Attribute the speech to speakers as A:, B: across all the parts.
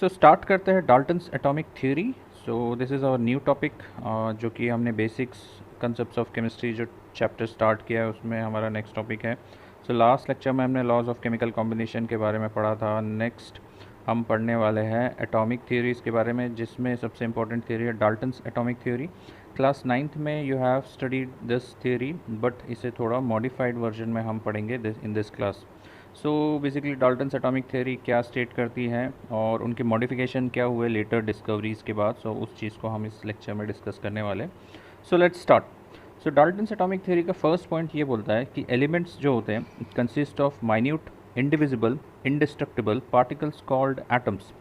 A: सो start करते हैं Dalton's atomic theory. So this is our new topic, जो कि हमने बेसिक्स कंसेप्ट्स ऑफ केमिस्ट्री जो चैप्टर स्टार्ट किया है उसमें हमारा नेक्स्ट टॉपिक है। सो लास्ट लेक्चर में हमने लॉज ऑफ केमिकल कॉम्बिनेशन के बारे में पढ़ा था। नेक्स्ट हम पढ़ने वाले हैं एटॉमिक थ्योरीज़ के बारे में, जिसमें सबसे इंपॉर्टेंट थ्योरी है Dalton's atomic theory. Class 9th में you have studied this theory, but इसे थोड़ा मॉडिफाइड वर्जन में हम पढ़ेंगे in this class. So basically Dalton's atomic theory क्या स्टेट करती है और उनके मॉडिफिकेशन क्या हुए लेटर डिस्कवरीज़ के बाद, सो उस चीज़ को हम इस लेक्चर में डिस्कस करने वाले। So let's start. So Dalton's atomic theory का फर्स्ट पॉइंट ये बोलता है कि एलिमेंट्स जो होते हैं consist of minute indivisible indestructible particles called atoms.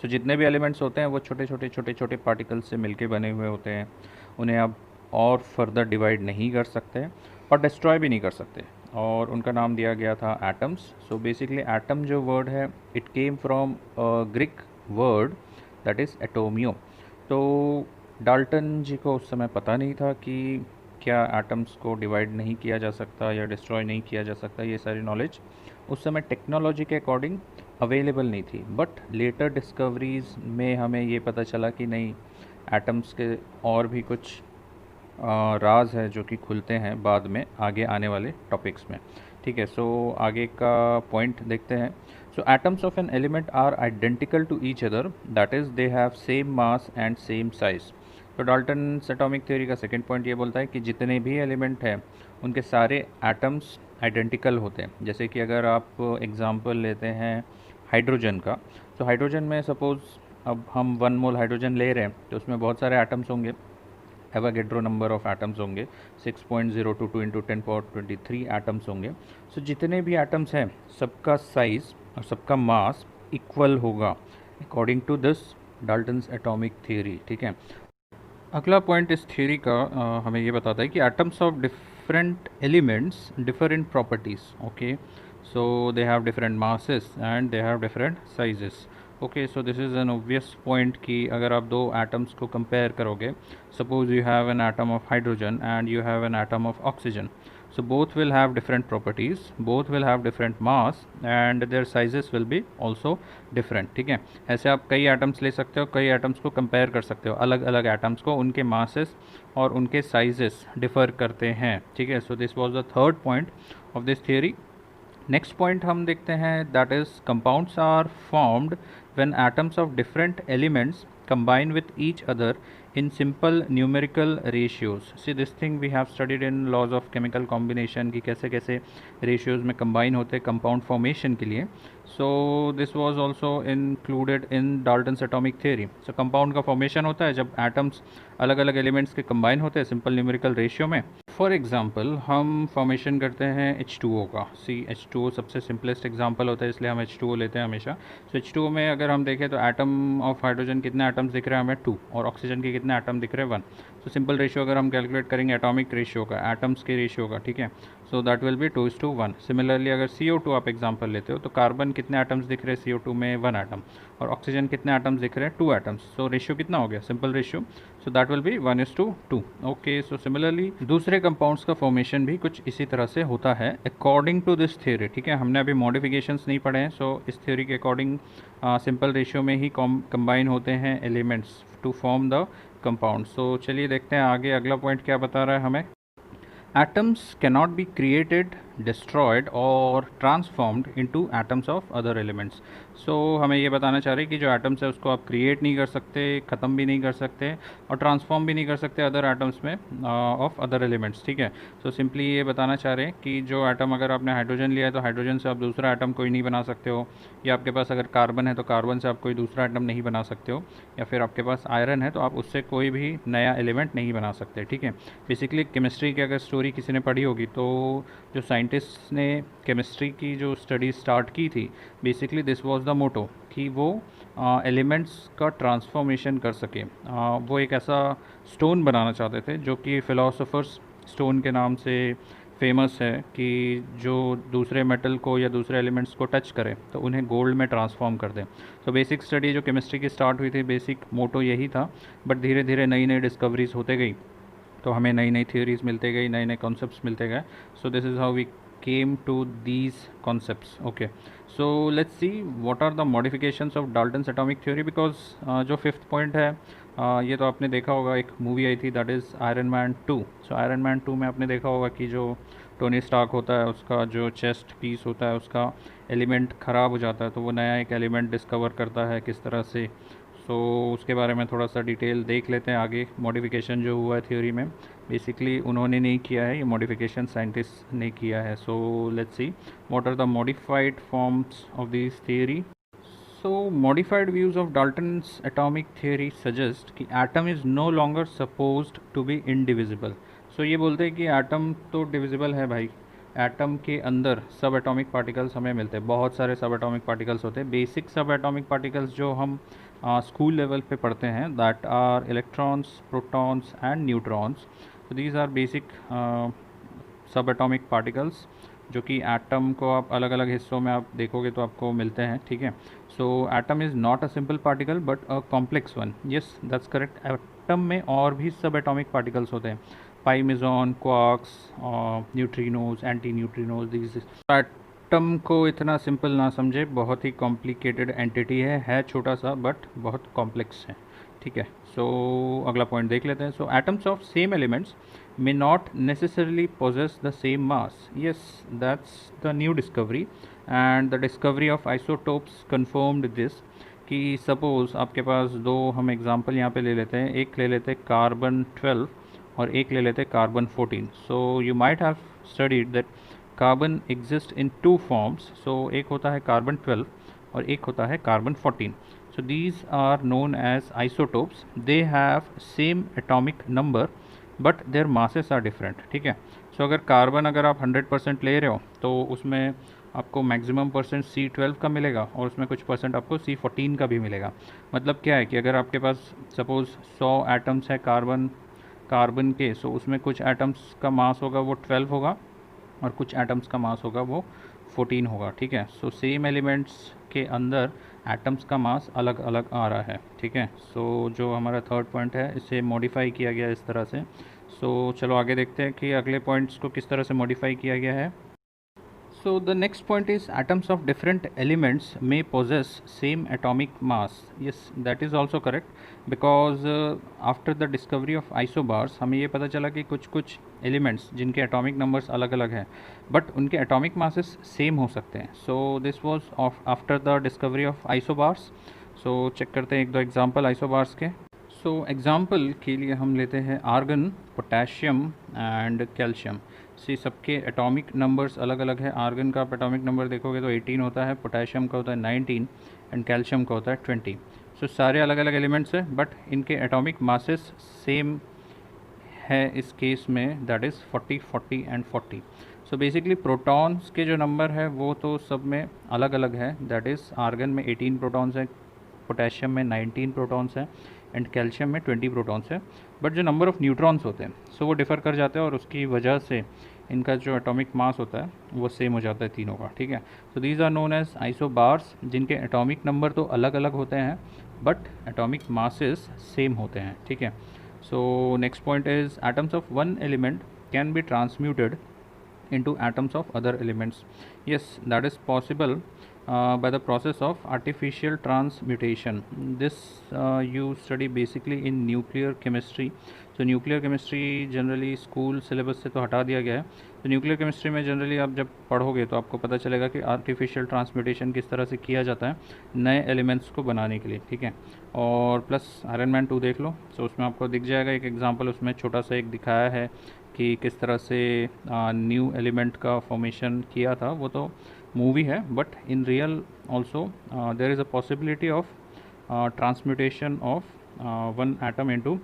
A: So जितने भी एलिमेंट्स होते हैं वो छोटे छोटे पार्टिकल्स से मिलके बने हुए होते हैं। उन्हें आप और फर्दर डिवाइड नहीं कर सकते और डिस्ट्रॉय भी नहीं कर सकते, और उनका नाम दिया गया था एटम्स। सो बेसिकली एटम जो वर्ड है it came from Greek word that is एटोमियो। तो डाल्टन जी को उस समय पता नहीं था कि क्या एटम्स को डिवाइड नहीं किया जा सकता या डिस्ट्रॉय नहीं किया जा सकता। ये सारी नॉलेज उस समय टेक्नोलॉजी के अकॉर्डिंग अवेलेबल नहीं थी, बट लेटर डिस्कवरीज़ में हमें ये पता चला कि नहीं, एटम्स के और भी कुछ राज है जो कि खुलते हैं बाद में आगे आने वाले टॉपिक्स में। ठीक है, सो आगे का पॉइंट देखते हैं। So atoms of an element are identical to each other, that is they have same mass and same size. तो डाल्टन्स एटॉमिक थ्योरी का सेकेंड पॉइंट ये बोलता है कि जितने भी एलिमेंट हैं उनके सारे एटम्स आइडेंटिकल होते हैं। जैसे कि अगर आप एग्जांपल लेते हैं हाइड्रोजन का, तो हाइड्रोजन में सपोज़ अब हम 1 मोल हाइड्रोजन ले रहे हैं तो उसमें बहुत सारे एटम्स होंगे, एवोगैड्रो नंबर ऑफ एटम्स होंगे 6.022 इंटू 10 पावर 23 एटम्स होंगे। सो जितने भी एटम्स हैं सबका साइज़ और सबका मास इक्वल होगा according to this Dalton's atomic theory. ठीक है, अगला पॉइंट इस थ्योरी का हमें ये बताता है कि atoms of different elements differ in properties. Okay, so they have different masses and they have different sizes. Okay, so this is an obvious point कि अगर आप दो एटम्स को कंपेयर करोगे, suppose you have an atom of hydrogen and you have an atom of oxygen, so both will have different properties, both will have different mass and their sizes will be also different। ठीक है, ऐसे आप कई atoms ले सकते हो, कई atoms को कंपेयर कर सकते हो, अलग अलग एटम्स को, उनके मासेस और उनके साइजेस डिफर करते हैं। ठीक है, so this was the third point of this theory. Next point हम देखते हैं, that is compounds are formed when atoms of different elements combine with each other in simple numerical ratios। See this thing we have studied in laws of chemical combination कि कैसे कैसे ratios में combine होते हैं compound formation के लिए। So this was also included in Dalton's atomic theory। So compound का formation होता है जब atoms अलग अलग elements के combine होते हैं simple numerical ratio में। फॉर एग्ज़ाम्पल हम फॉर्मेशन करते हैं H2O का। H2O सबसे सिंपलेस्ट एग्जाम्पल होता है, इसलिए हम H2O लेते हैं हमेशा। सो H2O में अगर हम देखें तो एटम ऑफ हाइड्रोजन कितने एटम्स दिख रहे हैं हमें 2, और ऑक्सीजन के कितने एटम दिख रहे हैं 1। सो सिंपल रेशियो अगर हम कैलकुलेट करेंगे एटॉमिक रेशियो का, एटम्स के रेशियो का, ठीक है, so that will be 2:1। Similarly अगर CO2 आप एग्जाम्पल लेते हो तो कार्बन कितने एटम्स दिख रहे हैं CO2 में 1 एटम, और ऑक्सीजन कितने एटम्स दिख रहे हैं 2 एटम्स। सो रेशियो कितना हो गया, simple ratio, so that will be 1:2। Okay, so similarly दूसरे कंपाउंड्स का फॉर्मेशन भी कुछ इसी तरह से होता है अकॉर्डिंग टू दिस थ्योरी। ठीक है, हमने अभी मॉडिफिकेशंस नहीं पढ़े हैं। सो इस थ्योरी के अकॉर्डिंग सिंपल रेशियो में ही कंबाइन होते हैं elements to form the compound. So चलिए देखते हैं आगे अगला पॉइंट क्या बता रहा है हमें। Atoms cannot be created, destroyed or transformed into atoms of other elements। So हमें ये बताना चाह रहे हैं कि जो एटम्स है उसको आप क्रिएट नहीं कर सकते, ख़त्म भी नहीं कर सकते और ट्रांसफॉर्म भी नहीं कर सकते अदर एटम्स में ऑफ अदर एलिमेंट्स। ठीक है, सो सिंपली ये बताना चाह रहे हैं कि जो एटम, अगर आपने हाइड्रोजन लिया है तो हाइड्रोजन से आप दूसरा एटम कोई नहीं बना सकते हो, या आपके पास अगर कार्बन है तो कार्बन से आप कोई दूसरा एटम नहीं बना सकते हो, या फिर आपके पास आयरन है तो आप उससे कोई भी नया एलिमेंट नहीं बना सकते। ठीक है, बेसिकली केमिस्ट्री की अगर स्टोरी किसी ने पढ़ी होगी तो जो साइंटिस्ट ने केमिस्ट्री की जो स्टडी स्टार्ट की थी, basically this was the motto कि वो एलिमेंट्स का ट्रांसफॉर्मेशन कर सके। वो एक ऐसा स्टोन बनाना चाहते थे जो कि फिलोसोफर्स स्टोन के नाम से फेमस है, कि जो दूसरे मेटल को या दूसरे एलिमेंट्स को टच करे तो उन्हें गोल्ड में ट्रांसफॉर्म कर दें। तो बेसिक स्टडी जो केमिस्ट्री की स्टार्ट हुई थी, बेसिक मोटो यही था, बट धीरे धीरे नई नई डिस्कवरीज होते गई तो हमें नई नई थ्योरीज मिलते गई, नए नए कॉन्सेप्ट्स मिलते गए। So this is how we came to these concepts. Okay, so let's see what are the modifications of Dalton's atomic theory, because जो फिफ्थ पॉइंट है ये तो आपने देखा होगा, एक मूवी आई थी that is iron man 2। So iron man 2 में आपने देखा होगा कि जो टोनी स्टार्क होता है उसका जो चेस्ट पीस होता है उसका एलिमेंट ख़राब हो जाता है, तो वो नया एक एलिमेंट डिस्कवर करता है किस तरह से। सो उसके बारे में थोड़ा सा डिटेल देख लेते हैं आगे। मॉडिफिकेशन जो हुआ है थ्योरी में, बेसिकली उन्होंने नहीं किया है, ये मॉडिफिकेशन साइंटिस्ट ने किया है। So let's see what are the modified forms of this theory. So, modified views of Dalton's atomic theory suggest कि atom is no longer supposed to be indivisible. So ये बोलते हैं कि atom तो divisible है भाई, एटम के अंदर सब एटॉमिक पार्टिकल्स हमें मिलते हैं, बहुत सारे सब एटॉमिक पार्टिकल्स होते हैं। बेसिक सब एटॉमिक पार्टिकल्स जो हम स्कूल लेवल पे पढ़ते हैं that are electrons, protons and neutrons. तो दीज आर बेसिक सब एटॉमिक पार्टिकल्स जो कि एटम को आप अलग अलग हिस्सों में आप देखोगे तो आपको मिलते हैं, ठीक है। So atom is not a simple particle but a complex one. Yes that's correct. Atom में और भी सब एटॉमिक पार्टिकल्स होते हैं, pi meson, quarks, neutrinos, anti neutrinos. This atom को इतना सिंपल ना समझे, बहुत ही कॉम्प्लिकेटेड एंटिटी है छोटा सा बट बहुत कॉम्प्लेक्स है, ठीक है। सो अगला पॉइंट देख लेते हैं। So atoms of same elements may not necessarily possess the same mass. Yes, that's the new discovery, and the discovery of isotopes confirmed this कि सपोज़ आपके पास दो, हम एग्जांपल यहाँ पे ले लेते हैं, एक ले लेते हैं कार्बन 12 और एक ले लेते हैं carbon 14। So you might have studied that carbon exist in two forms. So एक होता है कार्बन 12 और एक होता है carbon 14। So these are known as isotopes. They have same atomic number but their masses are different, ठीक है। सो अगर कार्बन अगर आप 100% ले रहे हो तो उसमें आपको मैक्सिमम परसेंट C12 का मिलेगा और उसमें कुछ परसेंट आपको C14 का भी मिलेगा। मतलब क्या है कि अगर आपके पास सपोज़ 100 एटम्स है कार्बन के, सो उसमें कुछ एटम्स का मास होगा वो 12 होगा और कुछ एटम्स का मास होगा वो 14 होगा, ठीक है। सो सेम एलिमेंट्स के अंदर एटम्स का मास अलग अलग आ रहा है, ठीक है। सो जो हमारा थर्ड पॉइंट है इसे मॉडिफाई किया गया इस तरह से। सो चलो आगे देखते हैं कि अगले पॉइंट्स को किस तरह से मॉडिफाई किया गया है। So the next point is atoms of different elements may possess same atomic mass. Yes, that is also correct because after the discovery of isobars हमें ये पता चला कि कुछ कुछ elements जिनके atomic numbers अलग अलग हैं but उनके atomic masses same हो सकते हैं। So this was after the discovery of isobars. So check करते हैं एक दो example isobars के। सो एग्ज़ाम्पल के लिए हम लेते हैं आर्गन, पोटेशियम एंड कैल्शियम। सी सबके एटॉमिक नंबर्स अलग अलग है। आर्गन का एटॉमिक नंबर देखोगे तो 18 होता है, पोटेशियम का होता है 19 एंड कैल्शियम का होता है 20। सो सारे अलग अलग एलिमेंट्स हैं बट इनके एटॉमिक मासेस सेम है इस केस में, that is 40, 40 and 40। So basically protons के जो नंबर है वो तो सब में अलग अलग है, दैट इज़ आर्गन में 18 प्रोटॉन्स हैं, पोटेशियम में 19 प्रोटॉन्स हैं एंड कैल्शियम में 20 प्रोटॉन्स है। बट जो नंबर ऑफ़ न्यूट्रॉन्स होते हैं सो वो डिफ़र कर जाते हैं और उसकी वजह से इनका जो एटॉमिक मास होता है वो सेम हो जाता है तीनों का, ठीक है। So these are known as isobars जिनके एटॉमिक नंबर तो अलग अलग होते हैं बट एटॉमिक मासेस सेम होते हैं, ठीक है। सो next point is atoms of one element can be transmuted into atoms of other elements. Yes, that is possible by the process of artificial transmutation. This you study basically in nuclear chemistry. So nuclear chemistry generally school syllabus से तो हटा दिया गया है। तो nuclear chemistry में generally आप जब पढ़ोगे तो आपको पता चलेगा कि आर्टिफिशियल ट्रांसम्यूटेशन किस तरह से किया जाता है नए एलिमेंट्स को बनाने के लिए, ठीक है। और प्लस आयरन मैन 2 देख लो, तो उसमें आपको दिख जाएगा एक एग्जांपल, उसमें छोटा सा एक दिखाया है कि किस तरह से न्यू एलिमेंट का फॉर्मेशन किया था। वो तो मूवी है but in real also there is a possibility of transmutation of one atom into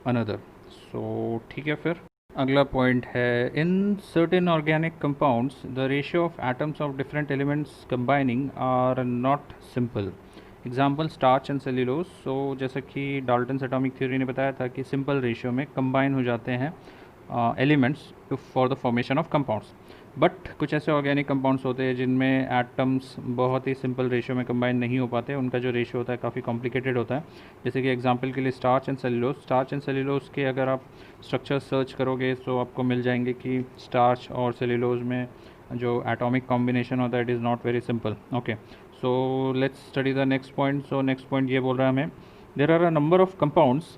A: another. So ठीक है, फिर अगला पॉइंट है in certain organic compounds the ratio of atoms of different elements combining are not simple. Example starch and cellulose. So जैसे कि Dalton's atomic theory ने बताया था कि सिंपल रेशियो में कंबाइन हो जाते हैं elements for the formation of compounds. But कुछ ऐसे ऑर्गेनिक कंपाउंड्स होते हैं जिनमें एटम्स बहुत ही सिंपल रेशियो में कंबाइन नहीं हो पाते, उनका जो रेशियो होता है काफ़ी कॉम्प्लिकेटेड होता है। जैसे कि एग्जांपल के लिए starch and cellulose. Starch and cellulose के अगर आप स्ट्रक्चर सर्च करोगे तो आपको मिल जाएंगे कि स्टार्च और सेल्यूलोज में जो एटॉमिक कॉम्बिनेशन होता है it is not very simple. Okay, so let's study the next point. So next point ये बोल रहा है हमें, there are a number of compounds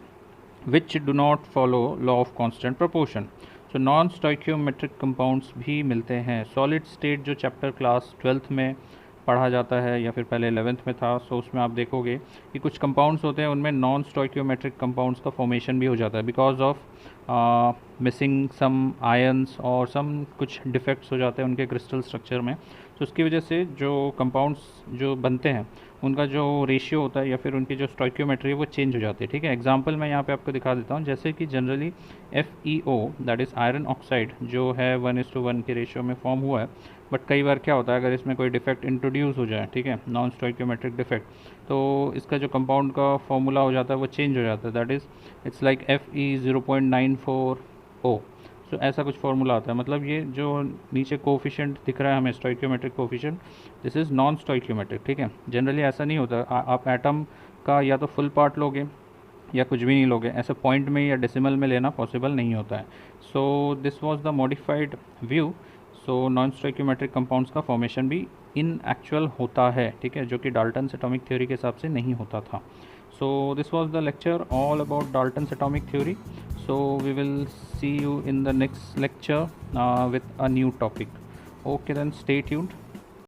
A: which do not follow law of constant proportion. So non stoichiometric compounds भी मिलते हैं. Solid state जो chapter class 12th में पढ़ा जाता है या फिर पहले 11th में था, सो उसमें आप देखोगे कि कुछ कंपाउंड्स होते हैं उनमें नॉन स्टोइक्योमेट्रिक कंपाउंड्स का फॉर्मेशन भी हो जाता है because of missing some ions और सम कुछ डिफेक्ट्स हो जाते हैं उनके क्रिस्टल स्ट्रक्चर में. तो उसकी वजह से जो कंपाउंड्स जो बनते हैं उनका जो रेशियो होता है या फिर उनकी जो स्टोइक्योमेट्री है वो चेंज हो जाती है. ठीक है, एग्जांपल मैं यहाँ पे आपको दिखा देता हूँ. जैसे कि generally FeO that is iron oxide जो है 1:1 के रेशियो में फॉर्म हुआ है. बट कई बार क्या होता है अगर इसमें कोई डिफेक्ट इंट्रोड्यूस हो जाए, ठीक है, नॉन स्टोइक्योमेट्रिक डिफेक्ट, तो इसका जो कंपाउंड का फॉर्मूला हो जाता है वो चेंज हो जाता है. That is it's like Fe 0.94O. सो ऐसा कुछ फार्मूला आता है. मतलब ये जो नीचे कोफिशिएंट दिख रहा है हमें स्टोइक्योमेट्रिक कोफिशिएंट, दिस इज़ नॉन स्टोइक्योमेट्रिक. ठीक है, जनरली ऐसा नहीं होता. आप एटम का या तो फुल पार्ट लोगे या कुछ भी नहीं लोगे, ऐसे पॉइंट में या डेसिमल में लेना पॉसिबल नहीं होता है. So this was the modified view. So non stoichiometric compounds का फॉर्मेशन भी इन एक्चुअल होता है, ठीक है, जो कि डाल्टन्स एटॉमिक थ्योरी के हिसाब से नहीं होता था. So this was the lecture all about Dalton's atomic theory. So we will see you in the next lecture with a new topic. Okay, then stay tuned.